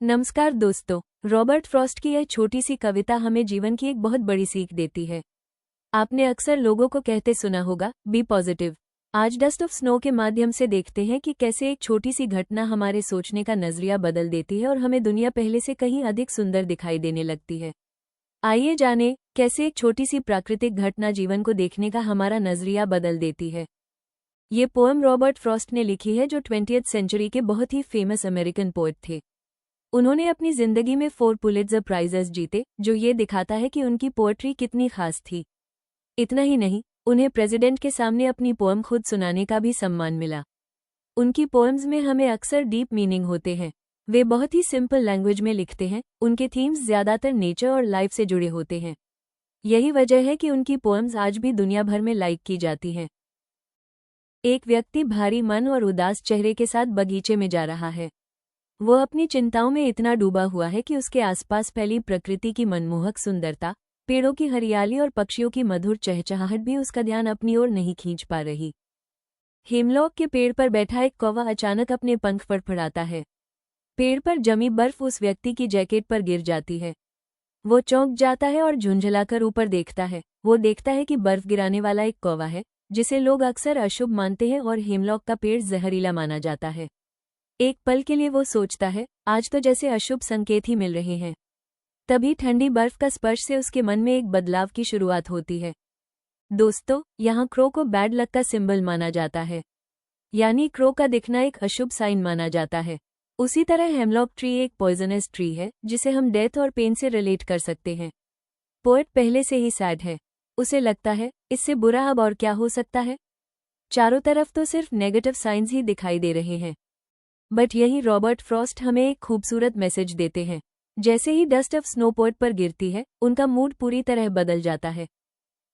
नमस्कार दोस्तों। Robert Frost की यह छोटी सी कविता हमें जीवन की एक बहुत बड़ी सीख देती है। आपने अक्सर लोगों को कहते सुना होगा, बी पॉजिटिव। आज डस्ट ऑफ स्नो के माध्यम से देखते हैं कि कैसे एक छोटी सी घटना हमारे सोचने का नजरिया बदल देती है और हमें दुनिया पहले से कहीं अधिक सुंदर दिखाई देने लगती है। आइए जानें कैसे एक छोटी सी प्राकृतिक घटना जीवन को देखने का हमारा नजरिया बदल देती है। ये पोएम रॉबर्ट फ्रॉस्ट ने लिखी है, जो 20th सेंचुरी के बहुत ही फेमस अमेरिकन पोएट थे। उन्होंने अपनी जिंदगी में 4 पुलित्जर प्राइजेस जीते, जो ये दिखाता है कि उनकी पोएट्री कितनी खास थी। इतना ही नहीं, उन्हें प्रेसिडेंट के सामने अपनी पोएम खुद सुनाने का भी सम्मान मिला। उनकी पोएम्स में हमें अक्सर डीप मीनिंग होते हैं। वे बहुत ही सिंपल लैंग्वेज में लिखते हैं। उनके थीम्स ज्यादातर नेचर और लाइफ से जुड़े होते हैं। यही वजह है कि उनकी पोएम्स आज भी दुनिया भर में लाइक की जाती हैं। एक व्यक्ति भारी मन और उदास चेहरे के साथ बगीचे में जा रहा है। वो अपनी चिंताओं में इतना डूबा हुआ है कि उसके आसपास फैली प्रकृति की मनमोहक सुंदरता, पेड़ों की हरियाली और पक्षियों की मधुर चहचहाहट भी उसका ध्यान अपनी ओर नहीं खींच पा रही। हेमलॉक के पेड़ पर बैठा एक कौवा अचानक अपने पंख फड़फड़ाता है। पेड़ पर जमी बर्फ उस व्यक्ति की जैकेट पर गिर जाती है। वो चौंक जाता है और झुंझलाकर ऊपर देखता है। वो देखता है कि बर्फ गिराने वाला एक कौवा है, जिसे लोग अक्सर अशुभ मानते हैं और हेमलॉक का पेड़ जहरीला माना जाता है। एक पल के लिए वो सोचता है, आज तो जैसे अशुभ संकेत ही मिल रहे हैं। तभी ठंडी बर्फ का स्पर्श से उसके मन में एक बदलाव की शुरुआत होती है। दोस्तों, यहाँ क्रो को बैड लक का सिंबल माना जाता है, यानी क्रो का दिखना एक अशुभ साइन माना जाता है। उसी तरह हेमलॉक ट्री एक पॉइजनस ट्री है, जिसे हम डेथ और पेन से रिलेट कर सकते हैं। पोएट पहले से ही सैड है। उसे लगता है, इससे बुरा अब और क्या हो सकता है। चारों तरफ तो सिर्फ नेगेटिव साइंस ही दिखाई दे रहे हैं। बट यही रॉबर्ट फ्रॉस्ट हमें एक खूबसूरत मैसेज देते हैं। जैसे ही डस्ट ऑफ स्नो पोएट पर गिरती है, उनका मूड पूरी तरह बदल जाता है।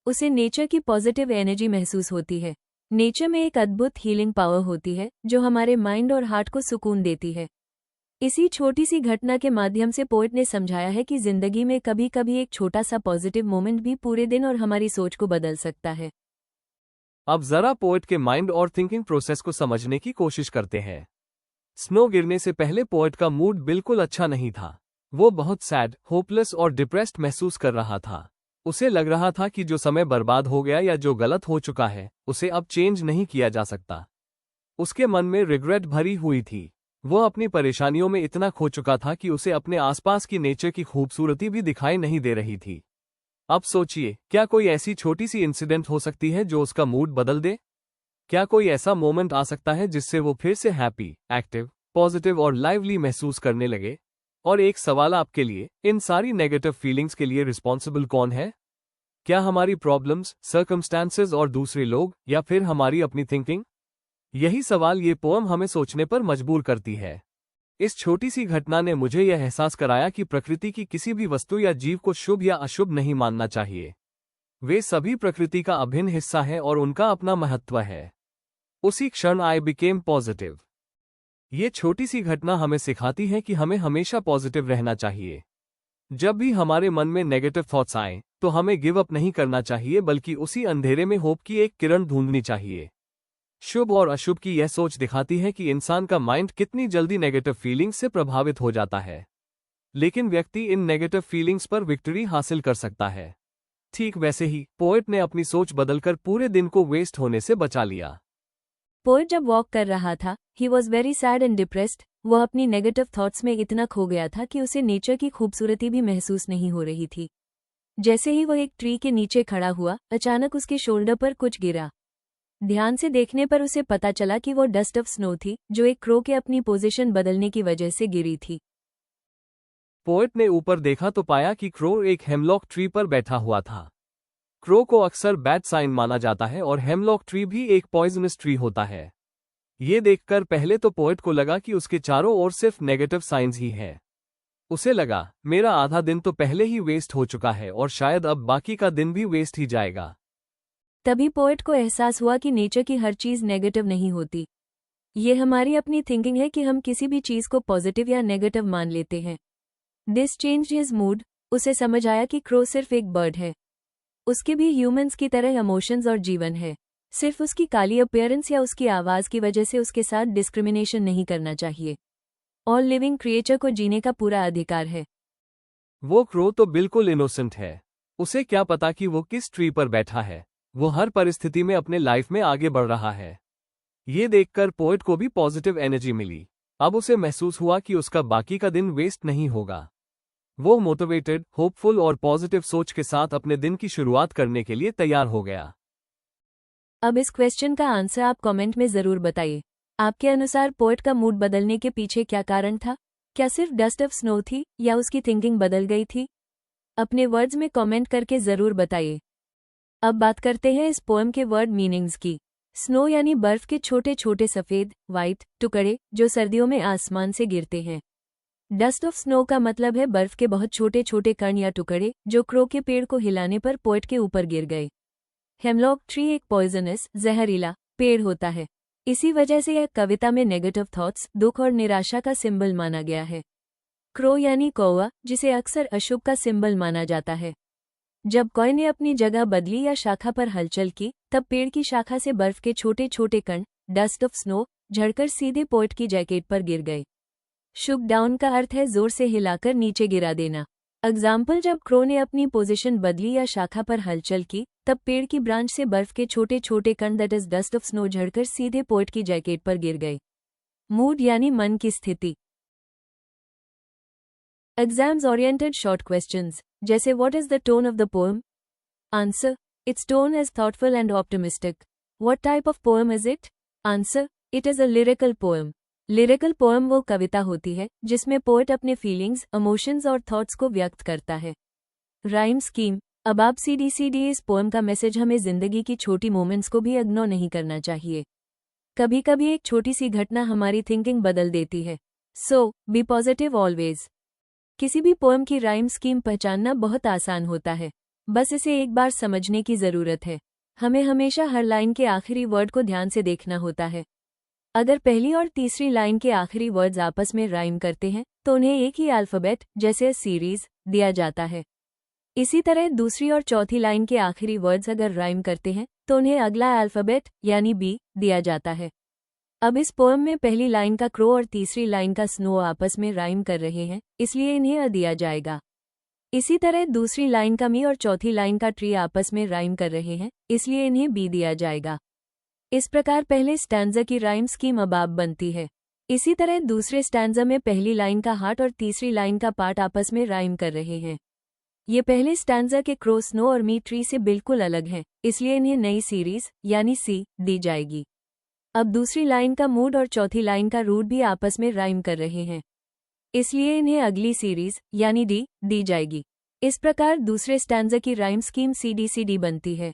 उसे नेचर की पॉजिटिव एनर्जी महसूस होती है। नेचर में एक अद्भुत हीलिंग पावर होती है, जो हमारे माइंड और हार्ट को सुकून देती है। इसी छोटी सी घटना के माध्यम से पोएट ने समझाया है कि जिंदगी में कभी कभी एक छोटा सा पॉजिटिव मोमेंट भी पूरे दिन और हमारी सोच को बदल सकता है। अब जरा पोएट के माइंड और थिंकिंग प्रोसेस को समझने की कोशिश करते हैं। स्नो गिरने से पहले पोएट का मूड बिल्कुल अच्छा नहीं था। वो बहुत सैड, होपलेस और डिप्रेस्ड महसूस कर रहा था। उसे लग रहा था कि जो समय बर्बाद हो गया या जो गलत हो चुका है, उसे अब चेंज नहीं किया जा सकता। उसके मन में रिग्रेट भरी हुई थी। वो अपनी परेशानियों में इतना खो चुका था कि उसे अपने आसपास की नेचर की खूबसूरती भी दिखाई नहीं दे रही थी। अब सोचिए, क्या कोई ऐसी छोटी सी इंसिडेंट हो सकती है जो उसका मूड बदल दे? क्या कोई ऐसा मोमेंट आ सकता है जिससे वो फिर से हैप्पी, एक्टिव, पॉजिटिव और लाइवली महसूस करने लगे? और एक सवाल आपके लिए, इन सारी नेगेटिव फीलिंग्स के लिए रिस्पॉन्सिबल कौन है? क्या हमारी प्रॉब्लम्स, सर्कमस्टांसेस और दूसरे लोग, या फिर हमारी अपनी थिंकिंग? यही सवाल ये पोएम हमें सोचने पर मजबूर करती है। इस छोटी सी घटना ने मुझे यह एहसास कराया कि प्रकृति की किसी भी वस्तु या जीव को शुभ या अशुभ नहीं मानना चाहिए। वे सभी प्रकृति का अभिन्न हिस्सा हैं और उनका अपना महत्व है। उसी क्षण आई बिकेम पॉजिटिव। ये छोटी सी घटना हमें सिखाती है कि हमें हमेशा पॉजिटिव रहना चाहिए। जब भी हमारे मन में नेगेटिव थॉट्स आएं, तो हमें गिव अप नहीं करना चाहिए, बल्कि उसी अंधेरे में होप की एक किरण ढूंढनी चाहिए। शुभ और अशुभ की यह सोच दिखाती है कि इंसान का माइंड कितनी जल्दी नेगेटिव फीलिंग्स से प्रभावित हो जाता है, लेकिन व्यक्ति इन नेगेटिव फीलिंग्स पर विक्ट्री हासिल कर सकता है। ठीक वैसे ही पोएट ने अपनी सोच बदलकर पूरे दिन को वेस्ट होने से बचा लिया। पोएट जब वॉक कर रहा था, he was very sad and depressed. वह अपनी नेगेटिव थॉट्स में इतना खो गया था कि उसे नेचर की खूबसूरती भी महसूस नहीं हो रही थी। जैसे ही वह एक ट्री के नीचे खड़ा हुआ, अचानक उसके शोल्डर पर कुछ गिरा। ध्यान से देखने पर उसे पता चला कि वो डस्ट ऑफ स्नो थी, जो एक क्रो के अपनी पोजीशन बदलने की वजह से गिरी थी। पोएट ने ऊपर देखा तो पाया कि क्रो एक हेमलॉक ट्री पर बैठा हुआ था। क्रो को अक्सर बैड साइन माना जाता है और हेमलॉक ट्री भी एक पॉइजनस ट्री होता है। ये देखकर पहले तो पोएट को लगा कि उसके चारों ओर सिर्फ नेगेटिव साइंस ही हैं। उसे लगा, मेरा आधा दिन तो पहले ही वेस्ट हो चुका है और शायद अब बाकी का दिन भी वेस्ट ही जाएगा। तभी पोएट को एहसास हुआ कि नेचर की हर चीज नेगेटिव नहीं होती। ये हमारी अपनी थिंकिंग है कि हम किसी भी चीज को पॉजिटिव या नेगेटिव मान लेते हैं। This changed his mood. उसे समझ आया कि क्रो सिर्फ एक बर्ड है। उसके भी ह्यूमंस की तरह इमोशंस और जीवन है। सिर्फ उसकी काली अपीयरेंस या उसकी आवाज की वजह से उसके साथ डिस्क्रिमिनेशन नहीं करना चाहिए। ऑल लिविंग क्रिएचर को जीने का पूरा अधिकार है। वो क्रो तो बिल्कुल इनोसेंट है। उसे क्या पता कि वो किस ट्री पर बैठा है। वो हर परिस्थिति में अपने लाइफ में आगे बढ़ रहा है। ये देखकर पोएट को भी पॉजिटिव एनर्जी मिली। अब उसे महसूस हुआ कि उसका बाकी का दिन वेस्ट नहीं होगा। वो मोटिवेटेड, होपफुल और पॉजिटिव सोच के साथ अपने दिन की शुरुआत करने के लिए तैयार हो गया। अब इस क्वेश्चन का आंसर आप कमेंट में जरूर बताइए। आपके अनुसार पोएट का मूड बदलने के पीछे क्या कारण था? क्या सिर्फ डस्ट ऑफ स्नो थी या उसकी थिंकिंग बदल गई थी? अपने वर्ड्स में कमेंट करके जरूर बताइए। अब बात करते हैं इस पोएम के वर्ड मीनिंग्स की। स्नो यानी बर्फ के छोटे छोटे सफेद वाइट टुकड़े जो सर्दियों में आसमान से गिरते हैं। डस्ट ऑफ स्नो का मतलब है बर्फ के बहुत छोटे छोटे कण या टुकड़े जो क्रो के पेड़ को हिलाने पर पोएट के ऊपर गिर गए। हेमलॉक ट्री एक पॉइजनस जहरीला पेड़ होता है। इसी वजह से यह कविता में नेगेटिव थॉट्स, दुख और निराशा का सिंबल माना गया है। क्रो यानी कौवा, जिसे अक्सर अशुभ का सिंबल माना जाता है। जब कौवे ने अपनी जगह बदली या शाखा पर हलचल की, तब पेड़ की शाखा से बर्फ के छोटे छोटे कण, डस्ट ऑफ स्नो, झड़कर सीधे पोएट की जैकेट पर गिर गए। शुक डाउन का अर्थ है जोर से हिलाकर नीचे गिरा देना। एग्जाम्पल, जब क्रो ने अपनी पोजीशन बदली या शाखा पर हलचल की, तब पेड़ की ब्रांच से बर्फ के छोटे छोटे कण that is dust of snow झड़कर सीधे पोएट की जैकेट पर गिर गए। मूड यानी मन की स्थिति। एग्जाम्स ओरिएंटेड शॉर्ट क्वेश्चंस जैसे what is the tone of the poem? Answer, it's tone is thoughtful and optimistic. What type of poem is it? Answer, it is a lyrical poem. Lyrical poem वो कविता होती है जिसमें poet अपने feelings, emotions और thoughts को व्यक्त करता है। Rhyme scheme. अब आप सीडी इस पोएम का मैसेज हमें जिंदगी की छोटी मोमेंट्स को भी इग्नोर नहीं करना चाहिए। कभी कभी एक छोटी सी घटना हमारी थिंकिंग बदल देती है। सो बी पॉजिटिव ऑलवेज। किसी भी पोएम की राइम स्कीम पहचानना बहुत आसान होता है, बस इसे एक बार समझने की जरूरत है। हमें हमेशा हर लाइन के आखिरी वर्ड को ध्यान से देखना होता है। अगर पहली और तीसरी लाइन के आखिरी वर्ड्स आपस में राइम करते हैं तो उन्हें एक ही अल्फाबेट जैसे सीरीज दिया जाता है। इसी तरह दूसरी और चौथी लाइन के आखिरी वर्ड्स अगर राइम करते हैं तो उन्हें अगला अल्फाबेट यानी बी दिया जाता है। अब इस पोएम में पहली लाइन का क्रो और तीसरी लाइन का स्नो आपस में राइम कर रहे हैं, इसलिए इन्हें अ दिया जाएगा। इसी तरह दूसरी लाइन का मी और चौथी लाइन का ट्री आपस में राइम कर रहे हैं, इसलिए इन्हें बी दिया जाएगा। इस प्रकार पहले स्टैंजा की राइम स्कीम अब आप बनती है। इसी तरह दूसरे स्टैंजा में पहली लाइन का हार्ट और तीसरी लाइन का पार्ट आपस में राइम कर रहे हैं। ये पहले स्टैंजा के क्रो, स्नो और मी ट्री से बिल्कुल अलग हैं, इसलिए इन्हें नई सीरीज यानी सी दी जाएगी। अब दूसरी लाइन का मूड और चौथी लाइन का रूट भी आपस में राइम कर रहे हैं, इसलिए इन्हें अगली सीरीज यानी डी दी जाएगी। इस प्रकार दूसरे स्टैंजा की राइम स्कीम सीडी बनती है।